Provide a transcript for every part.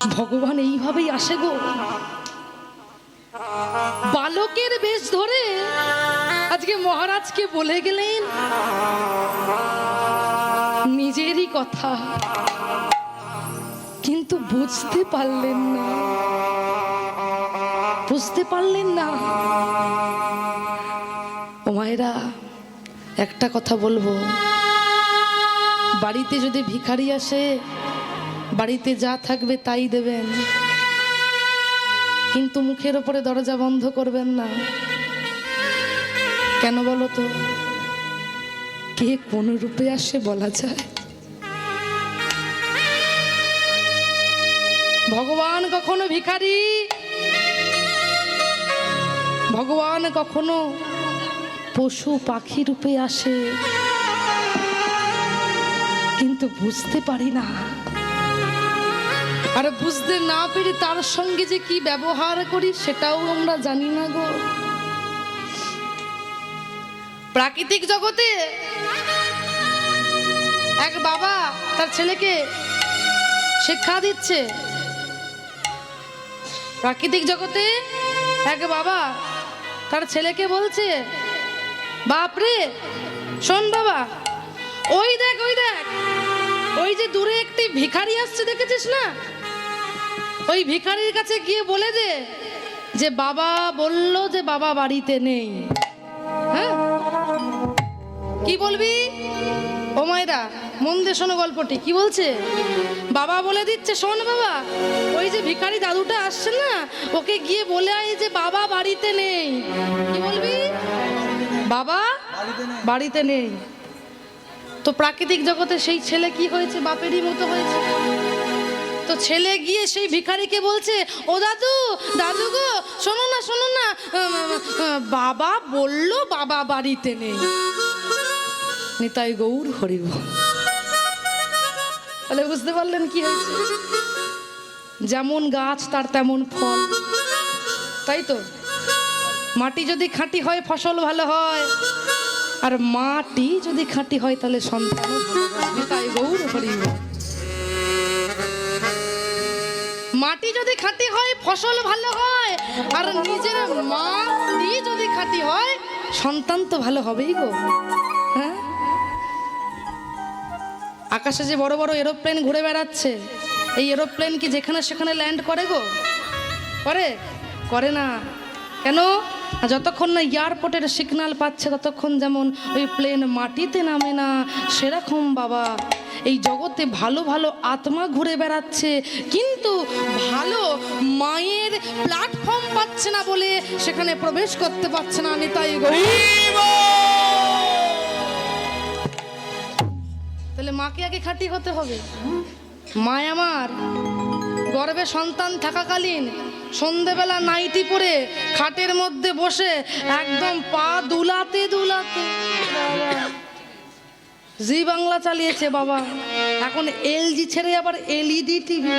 ভগবান এইভাবেই আসে গো, বালকের বেশ ধরে আজকে মহারাজকে বলে গেলেন নিজেরই কথা, কিন্তু বুঝতে পারলেন না, বুঝতে পারলেন না। ও মায়েরা, একটা কথা বলবো, বাড়িতে যদি ভিখারি আসে বাড়িতে যা থাকবে তাই দেবেন, কিন্তু মুখের ওপরে দরজা বন্ধ করবেন না। কেন বলো তো? কে কোন রূপে আসে বলা যায়? ভগবান কখনো ভিখারি, ভগবান কখনো পশু পাখি রূপে আসে, কিন্তু বুঝতে পারি না। আর বুঝতে না পেরে তার সঙ্গে যে কি ব্যবহার করি সেটাও আমরা জানি না গো। প্রাকৃতিক জগতে এক বাবা তার ছেলেকে শিক্ষা দিচ্ছে। প্রাকৃতিক জগতে এক বাবা তার ছেলেকে বলছে, বাপরে শোন বাবা, ওই দেখ ওই দেখ, ওই যে দূরে একটি ভিখারি আসছে দেখেছিস না, ওই ভিখারির কাছে গিয়ে বলে দে যে বাবা বলল যে বাবা বাড়িতে নেই। হ্যাঁ, কি বলবি? ও মায়েরা মন দিয়ে শোনো গল্পটি। কি বলছে? বাবা বলে দিচ্ছে, শোন বাবা, ওই যে ভিখারি দাদুটা আসছে না, ওকে গিয়ে বলে আয় যে বাবা বাড়িতে নেই। কি বলবি? বাবা বাড়িতে নেই। তো প্রাকৃতিক জগতে সেই ছেলে কি হয়েছে? বাপেরই মতো হয়েছে। তো ছেলে গিয়ে সেই ভিখারিকে বলছে, ও দাদু, দাদু গো, শোনো না শোনো না, বাবা বলল বাবা বাড়িতে নেই। নিতাই গৌর হরিব। তাহলে বুঝতে পারলেন কি হয়েছে? যেমন গাছ তার তেমন ফল, তাই তো? মাটি যদি খাঁটি হয় ফসল ভালো হয়, আর মাটি যদি খাঁটি হয় তাহলে সন্তান। নিতাই গৌর হরিব। মাটি যদি খাঁটি হয় ফসল ভালো হয়, আর নিজের মাটি যদি খাঁটি হয় সন্তান তো ভালো হবেই গো। হ্যাঁ, আকাশে যে বড় বড় এরোপ্লেন ঘুরে বেড়াচ্ছে, এই এরোপ্লেন কি যেখানে সেখানে ল্যান্ড করে গো? করে? করে না। কেন? যতক্ষণ না এয়ারপোর্টের সিগন্যাল পাচ্ছে ততক্ষণ যেমন ওই প্লেন মাটিতে নামে না, সেরকম বাবা এই জগতে ভালো ভালো আত্মা ঘুরে বেড়াচ্ছে, কিন্তু ভালো মায়ের প্ল্যাটফর্ম পাচ্ছে না বলে সেখানে প্রবেশ করতে পারছে না। নিতাই গো। তাহলে মাকে আগে খাঁটি হতে হবে। মায় আমার গর্ভে সন্তান থাকাকালীন সন্ধেবেলা নাইটি পরে খাটের মধ্যে বসে একদম পা দুলাতে দুলাতে জি বাংলা চালিয়েছে বাবা। এখন এলজি ছেড়ে আবার এলইডি টিভি,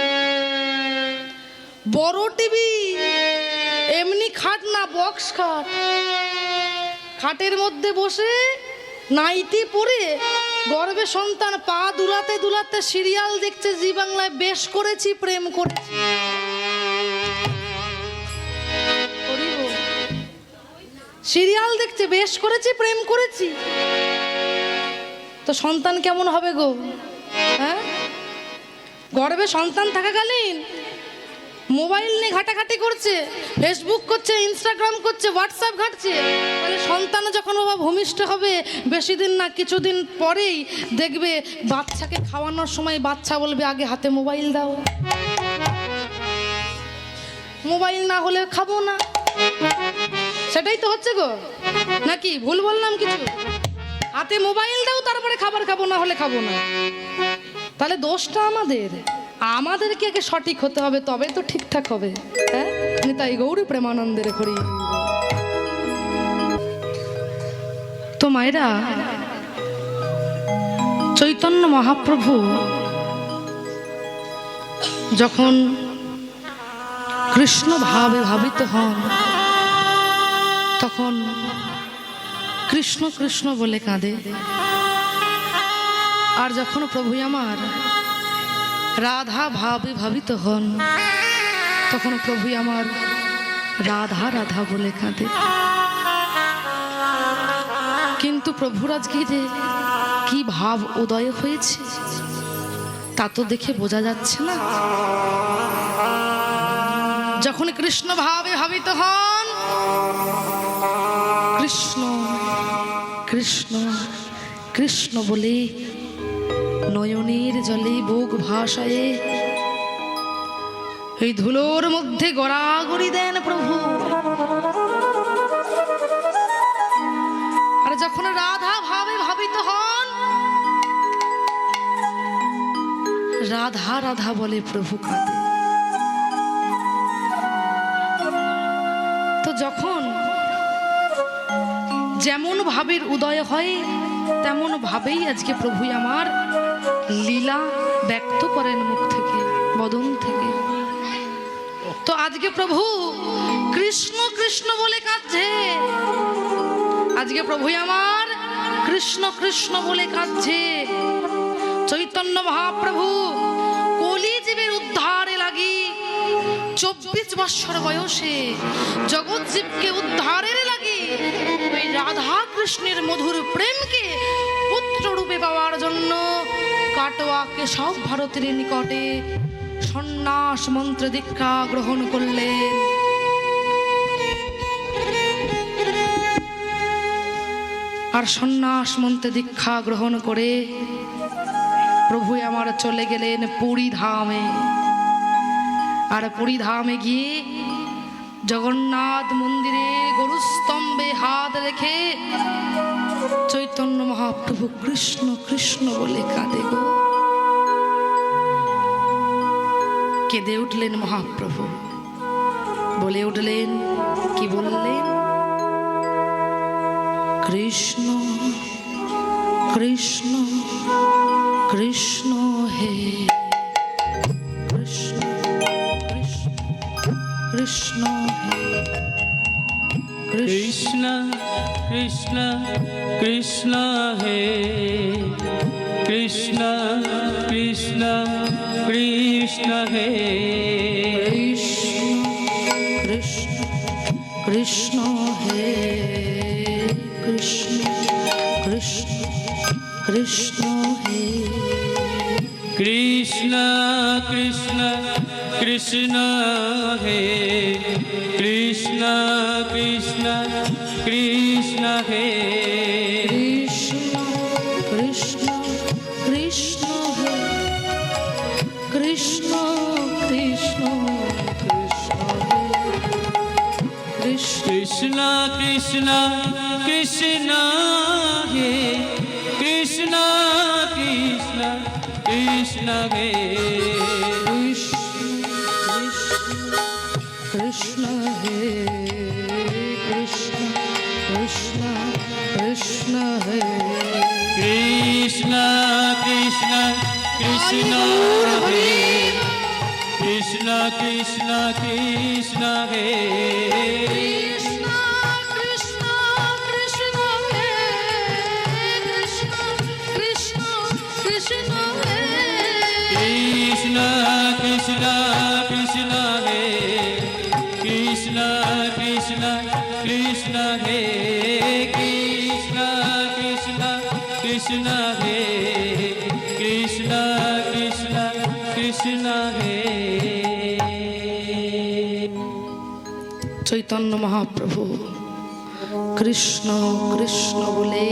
বড় টিভি, এমনি খাট না, বক্স খাট। খাটের মধ্যে বসে নাইটি পরে গর্ভে সন্তান পা দুলাতে দুলাতে সিরিয়াল দেখছে জি বাংলায়, বেশ করেছি প্রেম করছি। সিরিয়াল দেখছে, বেশ করেছি প্রেম করেছি। তো সন্তান কেমন হবে গো? হ্যাঁ, গর্ভে সন্তান থাকাকালীন মোবাইল নিয়ে ঘাটাঘাটি করছে, ফেসবুক করছে, ইনস্টাগ্রাম করছে, হোয়াটসঅ্যাপ ঘাটছে। তাহলে সন্তান যখন বাবা ভূমিষ্ঠ হবে, বেশি দিন না কিছুদিন পরেই দেখবে বাচ্চাকে খাওয়ানোর সময় বাচ্চা বলবে আগে হাতে মোবাইল দাও, মোবাইল না হলে খাবো না। সেটাই তো হচ্ছে গো, নাকি ভুল বললাম কিছু? হাতে মোবাইল দাও তারপরে খাবার খাবো, না হলে খাবো না। তাহলে দোষটা আমাদেরকে আগে সঠিক হতে হবে, তবে তো ঠিকঠাক হবে। হ্যাঁ, নিতাই গৌরী প্রেমানন্দের হরি। তো মায়েরা, চৈতন্য মহাপ্রভু যখন কৃষ্ণ ভাবে ভাবিত হন, তখন কৃষ্ণ কৃষ্ণ বলে কাঁদে। আর যখন প্রভু আমার রাধা ভাবে ভাবিত হন, তখন প্রভু আমার রাধা রাধা বলে কাঁদে। কিন্তু প্রভুর আজকে যে কি ভাব উদয় হয়েছে তা তো দেখে বোঝা যাচ্ছে না। যখন কৃষ্ণ ভাবে ভাবিত হন, কৃষ্ণ কৃষ্ণ কৃষ্ণ বলে নয়নের জলে বুক ভাসায়ে এই ধুলোর মধ্যে গড়াগড়ি দেন প্রভু। আর যখন রাধা ভাবে ভাবিত হন, রাধা রাধা বলে প্রভু কাঁদে। তো যখন যেমন ভাবের উদয় হয় তেমন ভাবেই আজকে প্রভু আমার লীলা ব্যক্ত করেন মুখ থেকে, বদন থেকে। তো আজকে প্রভু কৃষ্ণ কৃষ্ণ বলে কাঁদছে, আজকে প্রভু আমার কৃষ্ণ কৃষ্ণ বলে কাঁদছে। চৈতন্য মহাপ্রভু কলিজীবের উদ্ধারে লাগি 24 বৎসর বয়সে জগৎ জীবকে উদ্ধারের লাগি ওই রাধা কৃষ্ণের মধুর প্রেমকে পুত্র রূপে পাওয়ার জন্য কাটোয়া কেশব ভারতের নিকটে সন্ন্যাস মন্ত্র দীক্ষা গ্রহণ করলেন। আর সন্ন্যাস মন্ত্রে দীক্ষা গ্রহণ করে প্রভু আমার চলে গেলেন পুরী ধামে। আর পুরী ধামে গিয়ে জগন্নাথ মন্দিরে গরুস্তম্ভে হাত রেখে চৈতন্য মহাপ্রভু কৃষ্ণ কৃষ্ণ বলে কাঁদে গো। কেঁদে উঠলেন মহাপ্রভু, বলে উঠলেন, কি বললেন? কৃষ্ণ কৃষ্ণ কৃষ্ণ হে কৃষ্ণ কৃষ্ণ হে কৃষ্ণ কৃষ্ণ কৃষ্ণ হে কৃষ্ণ কৃষ্ণ কৃষ্ণ হে কৃষ্ণ কৃষ্ণ হে কৃষ্ণ কৃষ্ণ কৃষ্ণ হে কৃষ্ণ কৃষ্ণ কৃষ্ণ হে কৃষ্ণ কৃষ্ণ কৃষ্ণ হে কৃষ্ণ কৃষ্ণ হে কৃষ্ণ কৃষ্ণ কৃষ্ণ কৃষ্ণ কৃষ্ণ হে কৃষ্ণ কৃষ্ণ কৃষ্ণ হে কৃষ্ণ হে কৃষ্ণ কৃষ্ণ কৃষ্ণ হে কৃষ্ণ কৃষ্ণ কৃষ্ণ হে কৃষ্ণ কৃষ্ণ কৃষ্ণ হে কৃষ্ণ কৃষ্ণ কৃষ্ণ হে কৃষ্ণ কৃষ্ণ কৃষ্ণ হে কৃষ্ণ কৃষ্ণ কৃষ্ণ হে কৃষ্ণ কৃষ্ণ কৃষ্ণ হে কৃষ্ণ কৃষ্ণ কৃষ্ণ হে কৃষ্ণ কৃষ্ণ কৃষ্ণ হে। চৈতন্য মহাপ্রভু কৃষ্ণ কৃষ্ণ বলে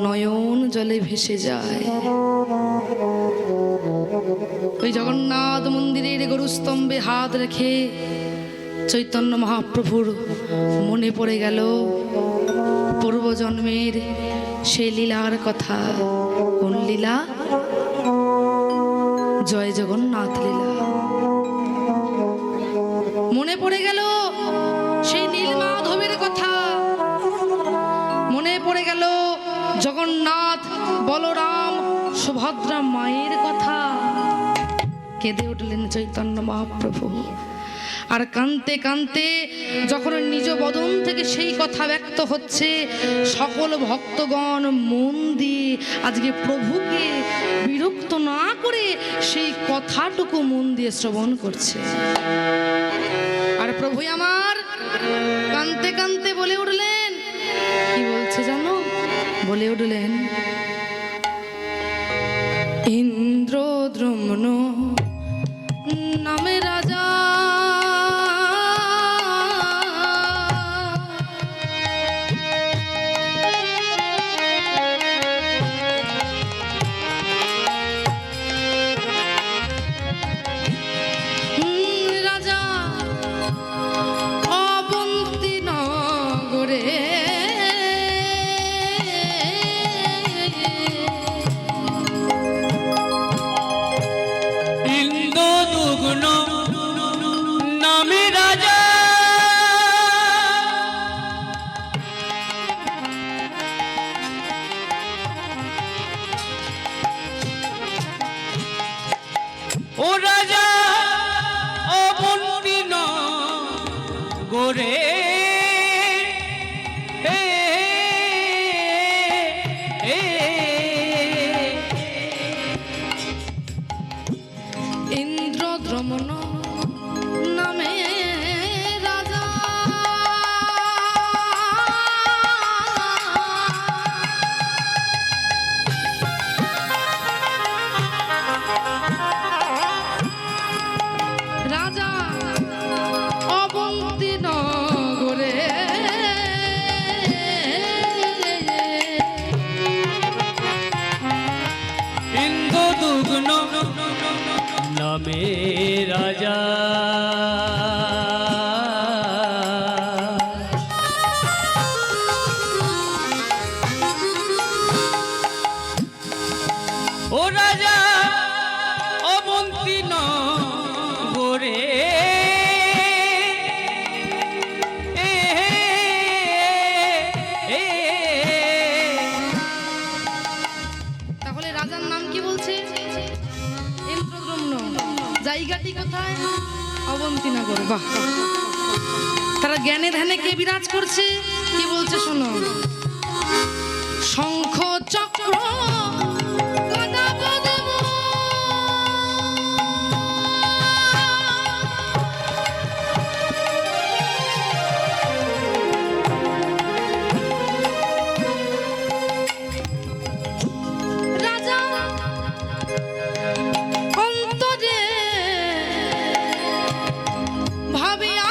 নয়ন জলে ভেসে যায়। ওই জগন্নাথ মন্দিরের গরুস্তম্ভে হাত রেখে চৈতন্য মহাপ্রভুর মনে পড়ে গেল পূর্বজন্মের সেই লীলার কথা। কোন লীলা? জয় জগন্নাথ লীলা। মনে পড়ে গেল সেই নীলমাধবের কথা, মনে পড়ে গেল জগন্নাথ বলরাম সুভদ্রা মায়ের কথা। কেঁদে উঠলেন চৈতন্য মহাপ্রভু। আর কানতে কানতে যখন নিজ বদন থেকে সেই কথা ব্যক্ত হচ্ছে, সকল ভক্তগণ মন দিয়ে আজকে প্রভুকে বিরক্ত না করে সেই কথাটুকু মন দিয়ে শ্রবণ করছে। আর প্রভু আমার কানতে কানতে বলে উঠলেন, কি বলছে জানো? বলে উঠলেন, ইন্দ্রদ্রুম্ন নামে রাজা অবন্তী নগরে ইন্দ্রদুগ্ন নামে রাজা ও রাজা অবন্তী নগরে ইন্দ্রদ্রুম্ন নামে রাজা রাজা অবন্তী নগরে ইন্দ্রদুগ্ন নামে রাজা ও রাজা অবন্তী নগরে তাহলে রাজার নাম কি বলছে? ইন্দ্রদ্রুম্ন। জায়গাটি কোথায়? অবন্তীনগর। বাহ! তারা জ্ঞানে ধ্যানে কে বিরাজ করছে? কি বলছে শোনো, শঙ্খ চক্র গদা পদ্ম রাজা অন্তরে ভাবিয়া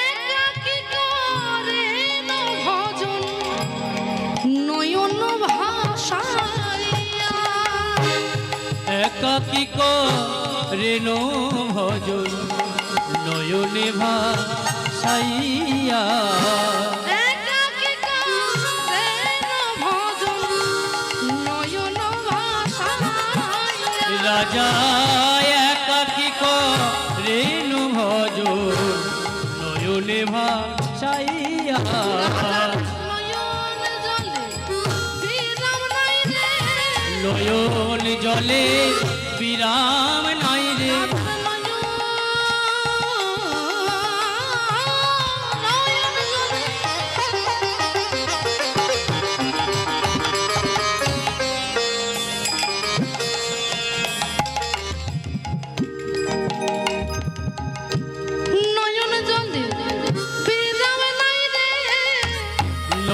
একাকী করেন ভজন নয়ন ভাসাইয়া। একাকী করেন ভজন নয়নে ভাসাইয়া একাকী করেন ভজন নয়ন ভাসাইয়া। রাজা একাকী করেন ভজন নয়নে ভাসাইয়া নয়ন জলে বিরাম নাই রে। নয়ন জলে বিরাম নাই রে নয়ন জলে বিরাম নাই রে।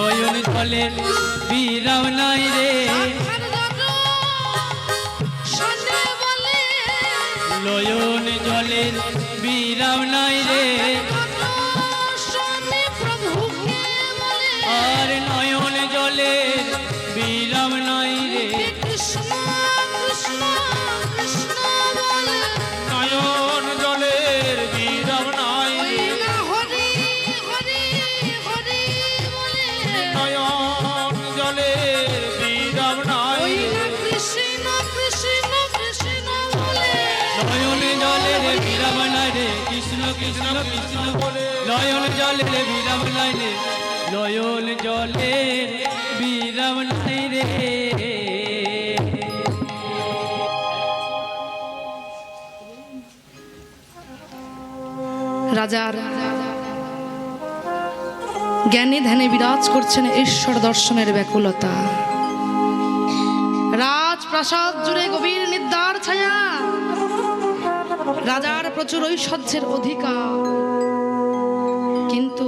নয়ন জলে বিরাম নাই রে নয়ন জলের বিরাম নাই রে আর নয়ন জলের বিরাম নাই রে নয়ন জলের বিরাম নাই রে নয়ন জলের বিরাম নাই রে নয়ন জলের জলে বিরাম নাই রে কৃষ্ণ কৃষ্ণ কৃষ্ণ বলে নয়ন জলে বিরাম নাই রে নয়ন জলে বিরাম নাই রে রাজার জ্ঞানে ধ্যানে বিরাজ করছেন ঈশ্বর দর্শনের ব্যাকুলতা। রাজপ্রাসাদ জুড়ে গভীর নিদ্রার ছায়া, রাজার প্রচুর ঐশ্বর্যের অধিকার। কিন্তু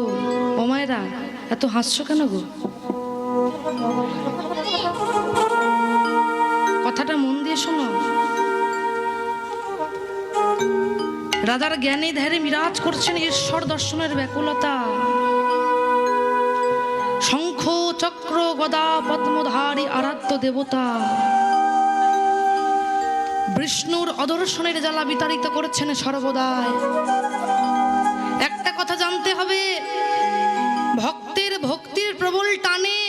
ও মায়েরা, এত হাস্য কেন গো? কথাটা মন দিয়ে শোনো। রাজার জ্ঞানে ধ্যানে বিরাজ করছেন ঈশ্বর দর্শনের ব্যাকুলতা। শঙ্খ চক্র গদা পদ্মধারী আরাধ্য দেবতা বিষ্ণুর অদর্শনের জ্বালা বিতাড়িত করছেন সর্বদাই। একটা কথা জানতে হবে, ভক্তের ভক্তির প্রবল টানে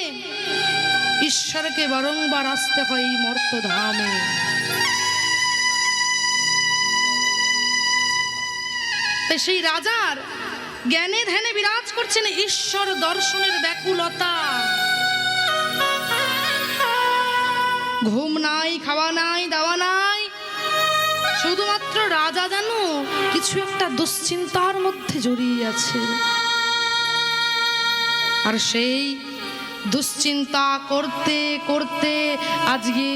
ঈশ্বরকে বারংবার আসতে হয় এই মর্তধামে। সেই রাজার জ্ঞানে ধ্যানে বিরাজ করছেন ঈশ্বর দর্শনের ব্যাকুলতা। ঘুম নাই, খাওয়া নাই, দাওয়া নাই, শুধুমাত্র রাজা জানো কিছু একটা দুশ্চিন্তার মধ্যে জড়িয়ে আছে। আর সেই দুশ্চিন্তা করতে করতে আজকে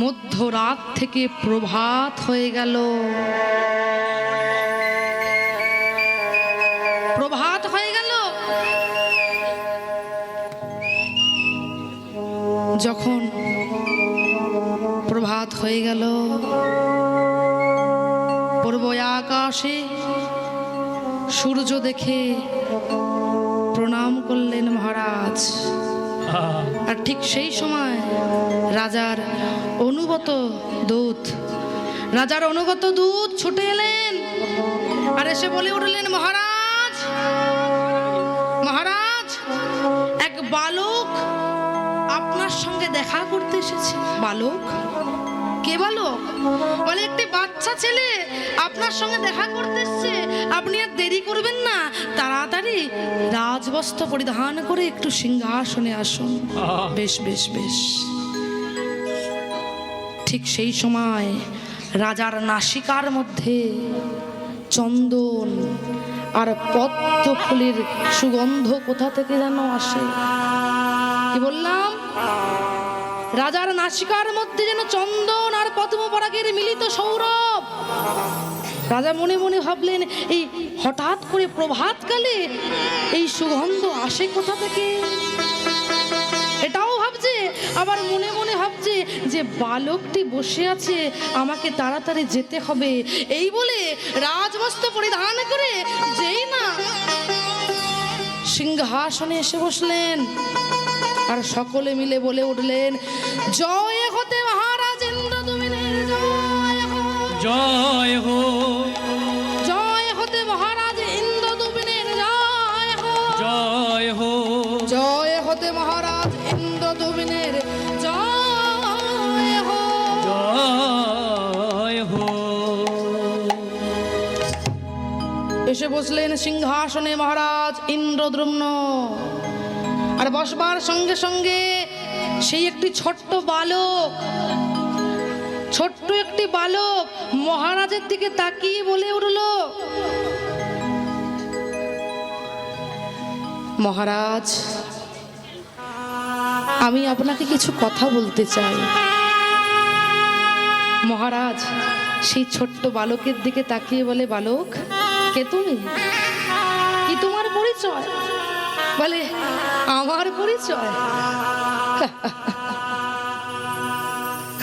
মধ্যরাত থেকে প্রভাত হয়ে গেল। প্রভাত হয়ে গেল। যখন প্রভাত হয়ে গেল, পূর্ব আকাশে সূর্য দেখে প্রণাম করলেন মহারাজ। আর ঠিক সেই সময় রাজার অনুগত দূত ছুটে এলেন আর এসে বলে উঠলেন, মহারাজ মহারাজ, এক বালক আপনার সঙ্গে দেখা করতে এসেছে। বালক? কে বালক? বলে একটি বাচ্চা ছেলে আপনার সঙ্গে দেখা করতে এসেছে। আপনি আর দেরি করবেন না, তাড়াতাড়ি রাজবস্ত্র পরিধান করে একটু সিংহাসনে আসুন। বেশ বেশ বেশ। ঠিক সেই সময় রাজার নাসিকার মধ্যে চন্দন আর পদ্ম ফুলের সুগন্ধ কোথা থেকে যেন আসে। কি বললাম? রাজার নাসিকার মধ্যে যেন চন্দন আর পদ্ম পরাগের মিলিত সৌরভ। রাজা মনে মনে ভাবলেন, এই হঠাৎ করে প্রভাতকালে এই সুগন্ধ আসে কোথা থেকে? এটাও ভাবছে, আবার মনে মনে ভাবছে যে বালকটি বসে আছে, আমাকে তাড়াতাড়ি যেতে হবে। এই বলে রাজবস্ত্র পরিধান করে যেই না সিংহাসনে এসে বসলেন, আর সকলে মিলে বলে উঠলেন, জয় হতে মহারাজ ইন্দ্রদ্যুম্নের জয় হো, জয় হতে মহারাজ ইন্দ্রদ্যুম্নের জয় হো, জয় হতে মহারাজ ইন্দ্রদ্যুম্নের জয় হো, জয় হো। এসে বসলেন সিংহাসনে মহারাজ ইন্দ্রদ্যুম্ন। আর বসবার সঙ্গে সঙ্গে সেই একটি ছোট্ট একটি বালক মহারাজের দিকে তাকিয়ে বলে উঠল, মহারাজ, আমি আপনাকে কিছু কথা বলতে চাই। মহারাজ সেই ছোট্ট বালকের দিকে তাকিয়ে বলে, বালক, কে তুমি? কি তোমার পরিচয়? বলে, আমার পরিচয়?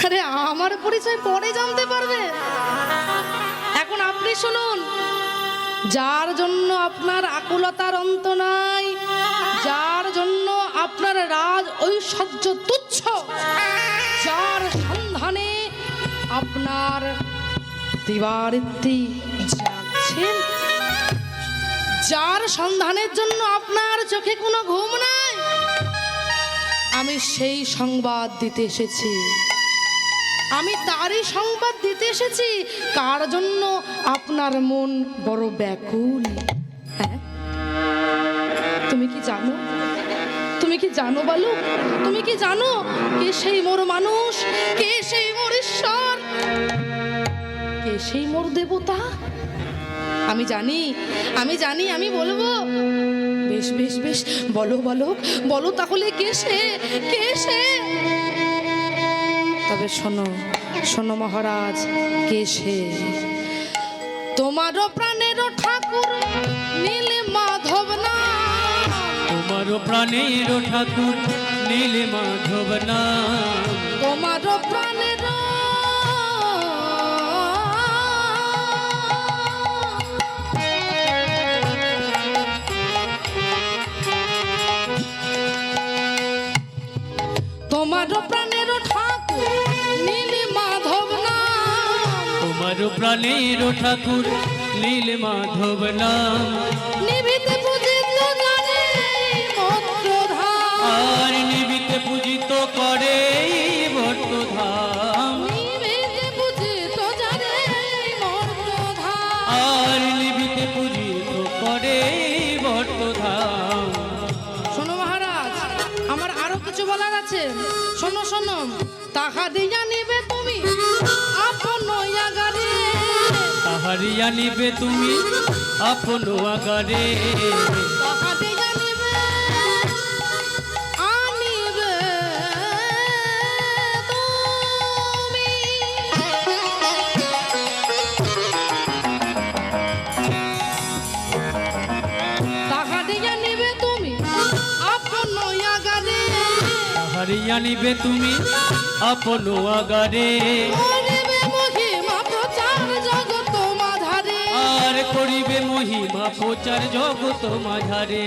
আরে আমার পরিচয় পরে জানতে পারবে, এখন আপনি শুনুন। যার জন্য আপনার আকুলতার অন্ত নাই, যার জন্য আপনার রাজ ঐশ্বর্য তুচ্ছ, যার সন্ধানে আপনার দিবারাত্রি যাচ্ছেন, যার সন্ধানের জন্য আপনার চোখে কোনো ঘুম নাই, আমি সেই সংবাদ দিতে এসেছি। আমি তারই সংবাদ দিতে এসেছি কার জন্য আপনার মন বড় ব্যাকুল। হ্যাঁ, তুমি কি জানো, তুমি কি জানো বালক, তুমি কি জানো কে সেই মোর মানুষ, কে সেই মোর ঈশ্বর, কে সেই মোর দেবতা? আমি জানি, আমি জানি, আমি বলবো। বেশ বেশ বেশ, বলো বালক, বলো তাহলে কে সে, কে সে? তবে শোনো, শোনো মহারাজ, কে সে? তোমারও প্রাণেরও ঠাকুর নীল মাধব না, তোমারও প্রাণের ঠাকুর নীল মাধব না, তোমারও প্রাণেরও তোমারও প্রাণেরও ঠাকুর নীল মাধব না, তোমারও প্রাণের ঠাকুর নীল মাধব না, নিভিতে পূজিত জানে মন্ত্রধাম, আর নিবিতে পূজিত করে বট্টধাম, নিভিতে পূজিত জানে মন্ত্রধাম। আর নিবিতে পূজিত করে বট্টধাম। শোনো মহারাজ, আমার আরো কিছু বলার আছে, শোনো শোনো। তাহা দিয়া নিবে তুমি আপন আগারে, তাহারিয়া নিবে তুমি আপন আগারে, তাহা দিয়া নিবে আনিবে তুমি, তাহা দিয়া নিবে তুমি আপন আগারে, তাহারিয়া নিবে তুমি আপন আগারে, করিবে মহিমা প্রচার জগৎ মাঝারে, আর করিবে মহিমা প্রচার জগৎ মাঝারে,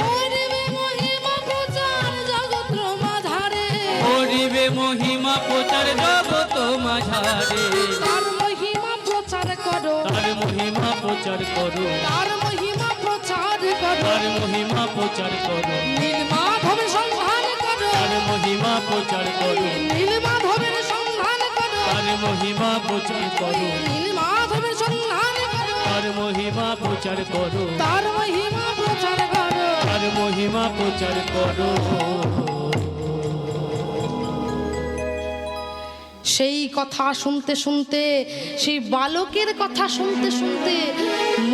করিবে মহিমা প্রচার জগৎ মাঝারে, করিবে মহিমা প্রচার জগৎ মাঝারে, তার মহিমা প্রচার করো, তার মহিমা প্রচার করো, তার মহিমা প্রচার করো, তার মহিমা প্রচার করো, নীল মাধবের সন্ধান করো, তার মহিমা প্রচার করো, নীল মাধবের সন্ধান করো, তার মহিমা প্রচার করো, নীল মাধবের সন্ধান করো, তার মহিমা প্রচার করো, তার মহিমা প্রচার করো। তার মহিমা প্রচার করো। সেই কথা শুনতে শুনতে, সেই বালকের কথা শুনতে শুনতে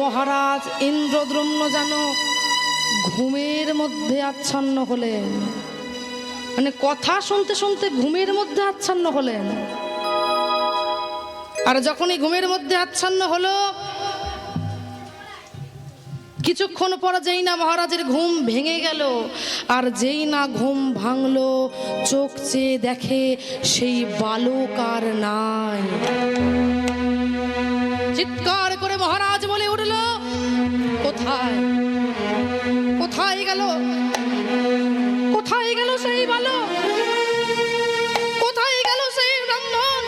মহারাজ ইন্দ্রদ্রুম্ন যেন ঘুমের মধ্যে আচ্ছন্ন হলেন, মানে কথা শুনতে শুনতে ঘুমের মধ্যে আচ্ছন্ন হলেন। আর যখনই ঘুমের মধ্যে আচ্ছন্ন হলো, কিছুক্ষণ পর যেই না মহারাজের ঘুম ভেঙে গেল, আর যেই না ঘুম ভাঙলো, চোখ চেয়ে দেখে সেই বালক আর নাই। চিৎকার করে মহারাজ বলে উঠল, কোথায়, কোথায় গেল, কোথায় গেল সেই বালক, কোথায় গেল সেই ব্রাহ্মণ,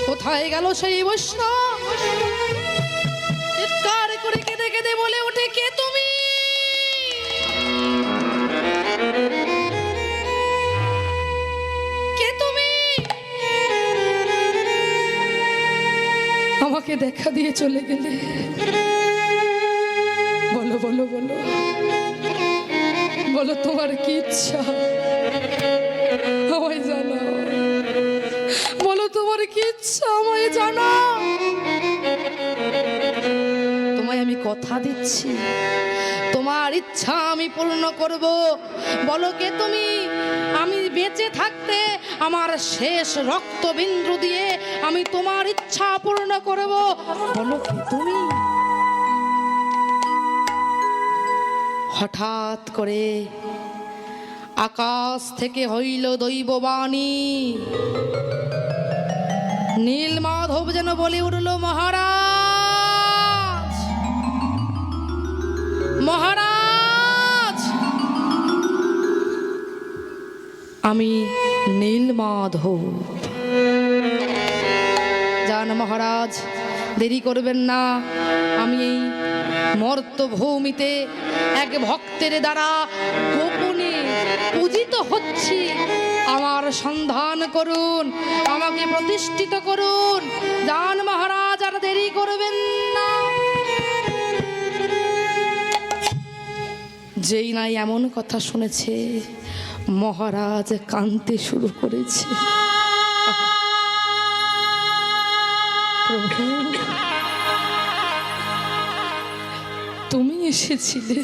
কোথায় গেল সেই বৈষ্ণব? চিৎকার করে কেঁদে কেঁদে বলে ওঠে, কে তুমি? কে তুমি? আমাকে দেখা দিয়ে চলে গেলে, বলো বলো বলো, বলো তোমার কি ইচ্ছা, আমায় জানাও, বলো তোমার কি ইচ্ছা, আমায় জানাও। তোমায় আমি কথা দিচ্ছি, তোমার ইচ্ছা আমি পূর্ণ করব। বলো কে তুমি? আমি বেঁচে থাকতে আমার শেষ রক্তবিন্দু দিয়ে আমি তোমার ইচ্ছা পূর্ণ করব। বলো কে তুমি? হঠাৎ করে আকাশ থেকে হইল দৈববাণী, নীল মাধব যেন বলে উঠল, মহারাজ, মহারাজ, আমি নীল মাধব। যান মহারাজ, দেরি করবেন না, আমি এই মর্তভূমিতে এক ভক্তের দ্বারা গোপনে পূজিত হচ্ছি, আমার সন্ধান করুন, আমাকে প্রতিষ্ঠিত করুন। যান মহারাজ, আর দেরি করবেন না। যেই নাই এমন কথা শুনেছে, মহারাজ কাঁদতে শুরু করেছে। প্রভু, তুমি এসেছিলে।